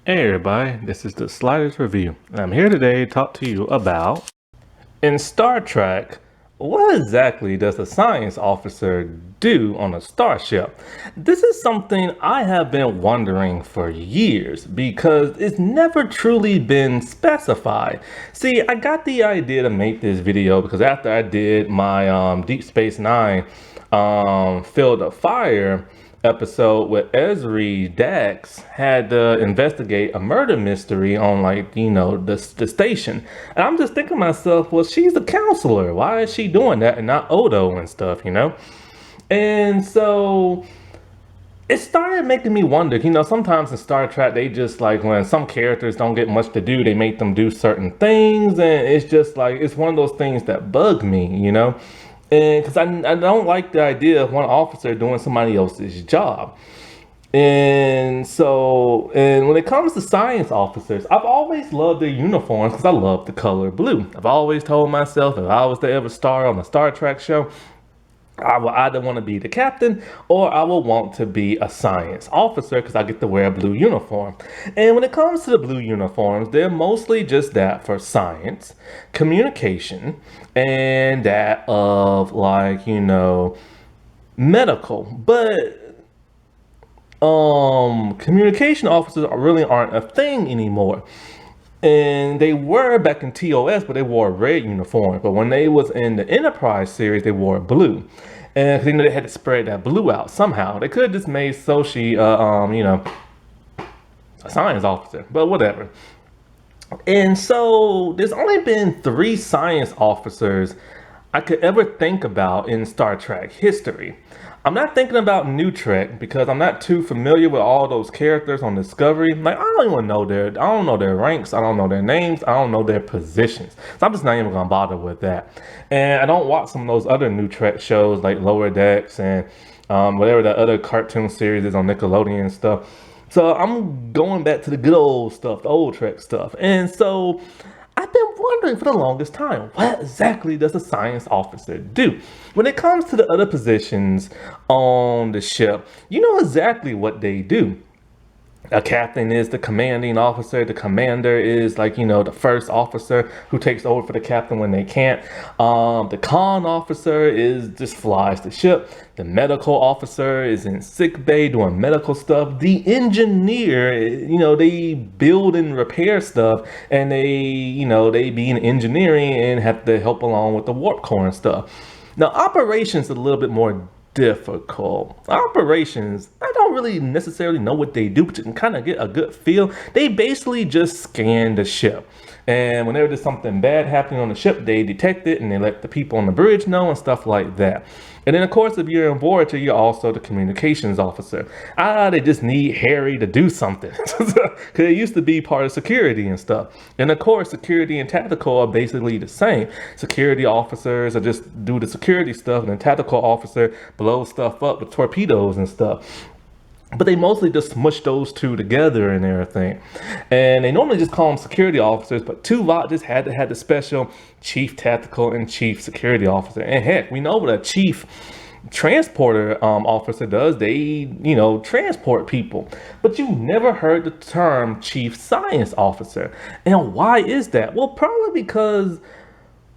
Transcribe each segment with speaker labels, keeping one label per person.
Speaker 1: Hey everybody, this is the Sliders Review, and I'm here today to talk to you about, in Star Trek, what exactly does a science officer do on a starship? This is something I have been wondering for years because it's never truly been specified. See, I got the idea to make this video because after I did my Deep Space Nine Field of Fire episode with Ezri, Dax had to investigate a murder mystery on the station. And I'm just thinking to myself, well, she's a counselor. Why is she doing that and not Odo and stuff? And so it started making me wonder, sometimes in Star Trek, they just like when some characters don't get much to do, they make them do certain things. And it's just like, it's one of those things that bug me. And because I don't like the idea of one officer doing somebody else's job. And when it comes to science officers, I've always loved their uniforms because I love the color blue. I've always told myself if I was to ever star on a Star Trek show, I will either want to be the captain or I will want to be a science officer because I get to wear a blue uniform. And when it comes to the blue uniforms, they're mostly just that for science, communication, and that of medical. But communication officers really aren't a thing anymore. And they were back in TOS, but they wore a red uniform. But when they was in the Enterprise series, they wore blue. And cause they had to spread that blue out somehow. They could have just made Sochi, a science officer, but whatever. And so there's only been 3 science officers I could ever think about in Star Trek history. I'm not thinking about New Trek because I'm not too familiar with all those characters on Discovery. Like I don't know their ranks, I don't know their names, I don't know their positions. So I'm just not even gonna bother with that. And I don't watch some of those other New Trek shows like Lower Decks and whatever that other cartoon series is on Nickelodeon and stuff. So I'm going back to the good old stuff, the old Trek stuff. And so I've been wondering for the longest time, what exactly does a science officer do? When it comes to the other positions on the ship, you know exactly what they do. A captain is the commanding officer. The commander is the first officer who takes over for the captain when they can't. The con officer is just flies the ship. The medical officer is in sick bay doing medical stuff. The engineer, they build and repair stuff, and they be in engineering and have to help along with the warp core and stuff. Now, operations a little bit more difficult. Operations, I don't really necessarily know what they do, but you can kind of get a good feel. They basically just scan the ship. And whenever there's something bad happening on the ship, they detect it and they let the people on the bridge know and stuff like that. And then, of course, if you're in Voyager, you're also the communications officer. They just need Harry to do something. Because it used to be part of security and stuff. And, of course, security and tactical are basically the same. Security officers are just do the security stuff, and the tactical officer blows stuff up with torpedoes and stuff. But they mostly just smush those two together and everything. And they normally just call them security officers, but Tuvok just had to have the special chief tactical and chief security officer. And heck, we know what a chief transporter officer does. They, transport people. But you never heard the term chief science officer. And why is that? Well, probably because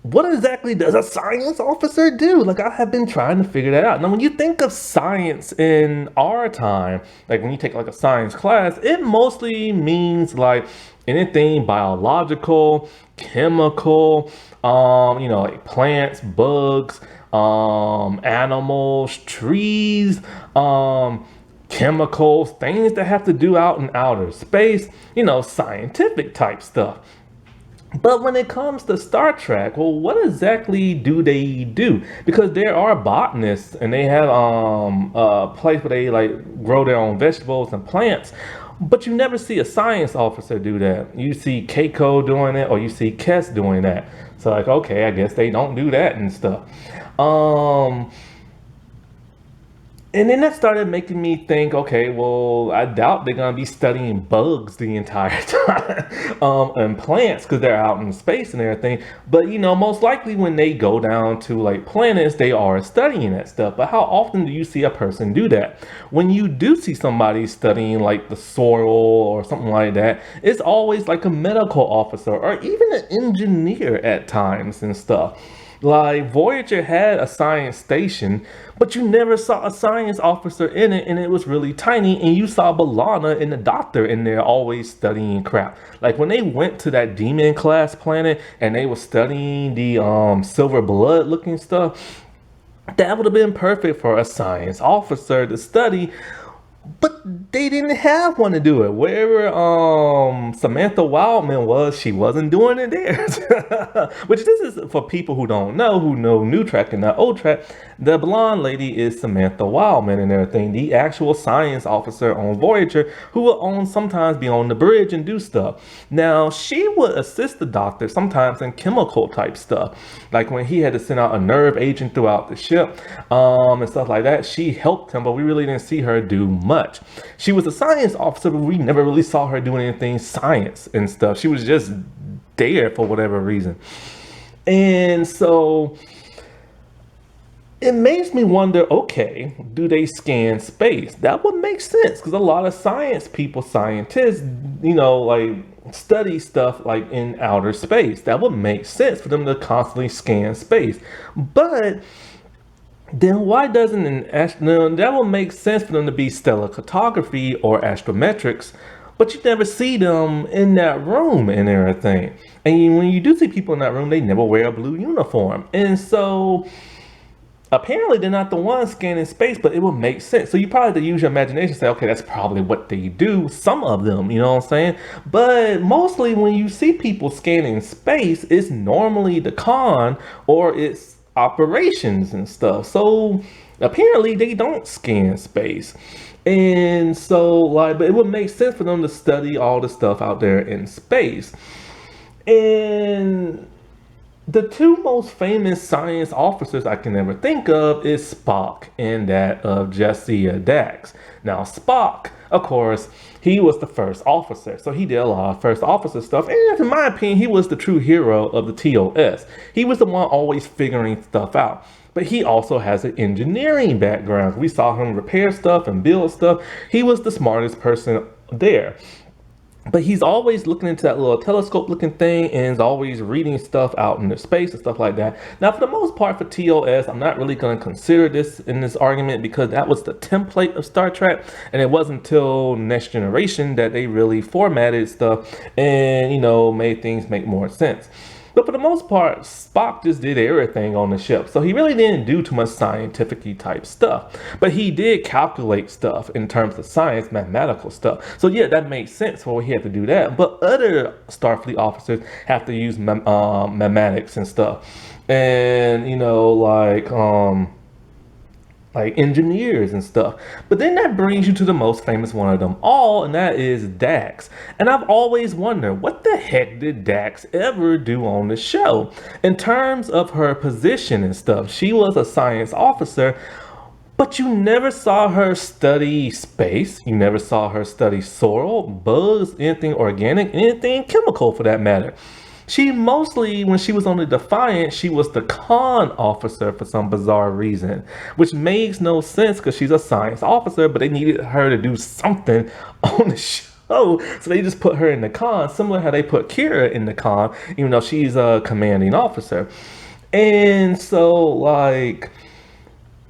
Speaker 1: what exactly does a science officer do? Like, I have been trying to figure that out. Now, when you think of science in our time, like when you take like a science class, it mostly means like anything biological, chemical, like plants, bugs, animals, trees, chemicals, things that have to do out in outer space, scientific type stuff. But when it comes to Star Trek, well, what exactly do they do? Because there are botanists and they have a place where they like grow their own vegetables and plants. But you never see a science officer do that. You see Keiko doing it or you see Kes doing that. So like, okay, I guess they don't do that and stuff. And then that started making me think, okay, well, I doubt they're gonna be studying bugs the entire time, and plants because they're out in space and everything. But most likely when they go down to like planets, they are studying that stuff. But how often do you see a person do that? When you do see somebody studying like the soil or something like that, it's always like a medical officer or even an engineer at times and stuff. Like Voyager had a science station, but you never saw a science officer in it, and it was really tiny. And you saw B'Elanna and the doctor in there always studying crap. Like when they went to that demon class planet and they were studying the silver blood looking stuff, that would have been perfect for a science officer to study. But they didn't have one to do it. Wherever Samantha Wildman was, she wasn't doing it there. Which this is for people who know new track and not old track. The blonde lady is Samantha Wildman and everything, the actual science officer on Voyager, who will sometimes be on the bridge and do stuff. Now she would assist the doctor sometimes in chemical type stuff, like when he had to send out a nerve agent throughout the ship, and stuff like that. She helped him, but we really didn't see her do much. She was a science officer, but we never really saw her doing anything science and stuff. She was just there for whatever reason. And so it makes me wonder, okay, do they scan space? That would make sense because a lot of scientists, like study stuff like in outer space. That would make sense for them to constantly scan space. But then why doesn't that would make sense for them to be stellar cartography or astrometrics, but you never see them in that room and everything. And when you do see people in that room, they never wear a blue uniform. And so apparently they're not the ones scanning space, but it would make sense. So you probably have to use your imagination and say, okay, that's probably what they do. Some of them, you know what I'm saying? But mostly when you see people scanning space, it's normally the con or it's operations and stuff. So apparently they don't scan space. And so but it would make sense for them to study all the stuff out there in space. And the two most famous science officers I can ever think of is Spock and that of Jadzia Dax. Now Spock, of course, he was the first officer, so he did a lot of first officer stuff, and in my opinion, he was the true hero of the TOS. He was the one always figuring stuff out, but he also has an engineering background. We saw him repair stuff and build stuff. He was the smartest person there. But he's always looking into that little telescope looking thing and is always reading stuff out in the space and stuff like that. Now, for the most part for TOS, I'm not really going to consider this in this argument because that was the template of Star Trek. And it wasn't until Next Generation that they really formatted stuff and, made things make more sense. But for the most part, Spock just did everything on the ship. So he really didn't do too much scientific-y type stuff. But he did calculate stuff in terms of science, mathematical stuff. So yeah, that makes sense for he had to do that. But other Starfleet officers have to use mathematics and stuff. And, like engineers and stuff. But then that brings you to the most famous one of them all, and that is Dax. And I've always wondered, what the heck did Dax ever do on the show? In terms of her position and stuff, she was a science officer, but you never saw her study space. You never saw her study soil, bugs, anything organic, anything chemical for that matter. She mostly, when she was on the Defiant, she was the con officer for some bizarre reason, which makes no sense because she's a science officer, but they needed her to do something on the show. So they just put her in the con, similar how they put Kira in the con, even though she's a commanding officer. And so,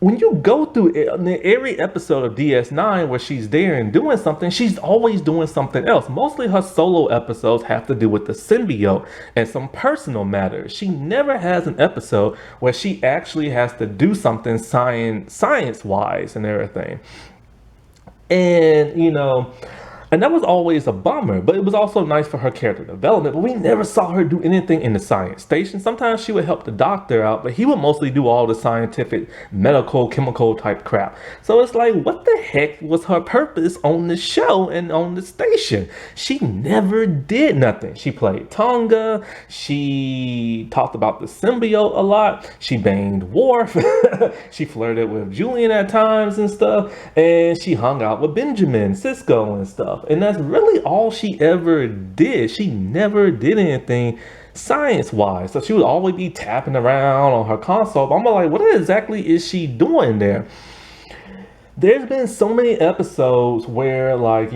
Speaker 1: when you go through every episode of DS9 where she's there and doing something, she's always doing something else. Mostly her solo episodes have to do with the symbiote and some personal matters. She never has an episode where she actually has to do something science-wise and everything. And, And that was always a bummer, but it was also nice for her character development. But we never saw her do anything in the science station. Sometimes she would help the doctor out, but he would mostly do all the scientific, medical, chemical type crap. So it's like, what the heck was her purpose on the show and on the station? She never did nothing. She played Tonga. She talked about the symbiote a lot. She banged Worf. She flirted with Julian at times and stuff. And she hung out with Benjamin, Cisco and stuff. And that's really all she ever did. She never did anything science-wise. So she would always be tapping around on her console. But I'm like, what exactly is she doing there? There's been so many episodes where, like,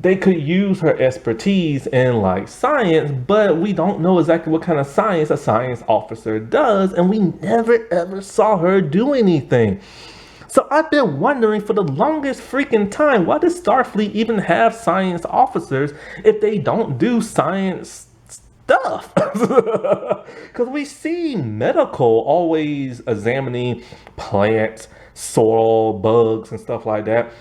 Speaker 1: they could use her expertise in like science, but we don't know exactly what kind of science a science officer does, and we never ever saw her do anything. So I've been wondering for the longest freaking time, why does Starfleet even have science officers if they don't do science stuff? Because we see medical always examining plants, soil, bugs, and stuff like that.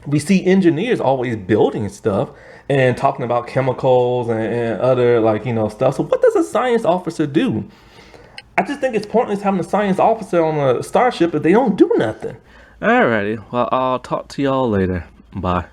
Speaker 1: We see engineers always building stuff and talking about chemicals and other stuff. So what does a science officer do? I just think it's pointless having a science officer on a starship if they don't do nothing. Alrighty, well, I'll talk to y'all later. Bye.